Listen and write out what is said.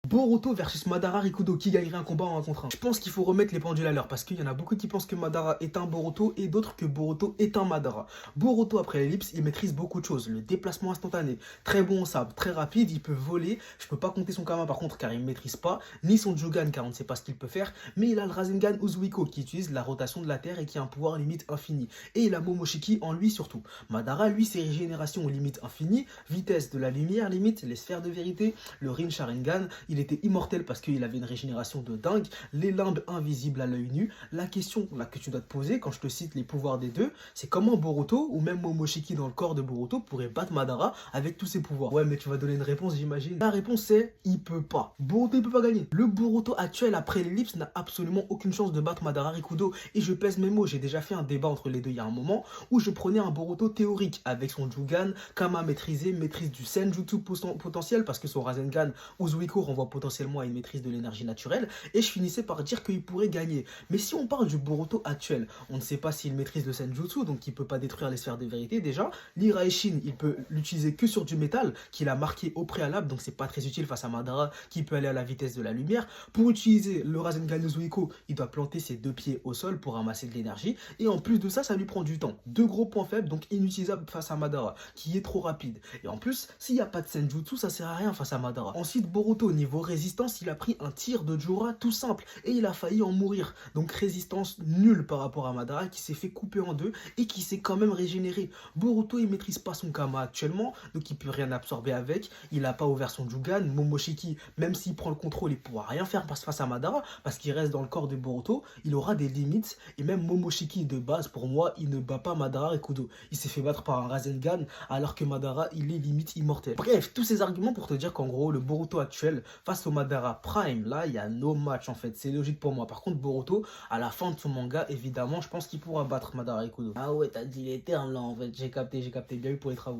Boruto versus Madara Rikudo, qui gagnerait un combat en 1 contre 1? Je pense qu'il faut remettre les pendules à l'heure parce qu'il y en a beaucoup qui pensent que Madara est un Boruto et d'autres que Boruto est un Madara. Boruto, après l'ellipse, il maîtrise beaucoup de choses. Le déplacement instantané, très bon en sabre, très rapide, il peut voler. Je peux pas compter son Kama par contre car il ne maîtrise pas, ni son Jugan car on ne sait pas ce qu'il peut faire, mais il a le Rasengan Uzuiko qui utilise la rotation de la terre et qui a un pouvoir limite infini. Et il a Momoshiki en lui surtout. Madara, lui, c'est régénération limite infinie, vitesse de la lumière limite, les sphères de vérité, le Rin Sharingan. Il était immortel parce qu'il avait une régénération de dingue, les limbes invisibles à l'œil nu. La question là, que tu dois te poser quand je te cite les pouvoirs des deux, c'est comment Boruto ou même Momoshiki dans le corps de Boruto pourrait battre Madara avec tous ses pouvoirs. Ouais, mais tu vas donner une réponse, j'imagine. La réponse c'est il peut pas. Boruto il peut pas gagner. Le Boruto actuel après l'ellipse n'a absolument aucune chance de battre Madara Rikudo. Et je pèse mes mots, j'ai déjà fait un débat entre les deux il y a un moment où je prenais un Boruto théorique avec son Jugan, Kama maîtrisé, maîtrise du Senjutsu potentiel parce que son Rasengan Uzuiko renvoie potentiellement à une maîtrise de l'énergie naturelle, et je finissais par dire qu'il pourrait gagner. Mais si on parle du Boruto actuel, on ne sait pas s'il maîtrise le Senjutsu, donc il peut pas détruire les sphères de vérité déjà. L'Iraishin, il peut l'utiliser que sur du métal, qu'il a marqué au préalable, donc c'est pas très utile face à Madara, qui peut aller à la vitesse de la lumière. Pour utiliser le Rasengan Uzuiko, il doit planter ses deux pieds au sol pour ramasser de l'énergie, et en plus de ça, ça lui prend du temps. Deux gros points faibles, donc inutilisables face à Madara, qui est trop rapide. Et en plus, s'il n'y a pas de Senjutsu, ça sert à rien face à Madara. Ensuite, Boruto, au niveau résistance, il a pris un tir de Jora tout simple et il a failli en mourir. Donc résistance nulle par rapport à Madara qui s'est fait couper en deux et qui s'est quand même régénéré. Boruto, il maîtrise pas son Kama actuellement, donc il peut rien absorber avec. Il a pas ouvert son Jugan. Momoshiki, même s'il prend le contrôle, il pourra rien faire face à Madara parce qu'il reste dans le corps de Boruto. Il aura des limites et même Momoshiki de base, pour moi, il ne bat pas Madara Rikudo. Il s'est fait battre par un Rasengan alors que Madara, il est limite immortel. Bref, tous ces arguments pour te dire qu'en gros, le Boruto actuel face au Madara Prime, là, il y a no match en fait. C'est logique pour moi. Par contre, Boruto, à la fin de son manga, évidemment, je pense qu'il pourra battre Madara Rikudo. Ah ouais, t'as dit les termes là en fait. J'ai capté bien eu pour les travaux.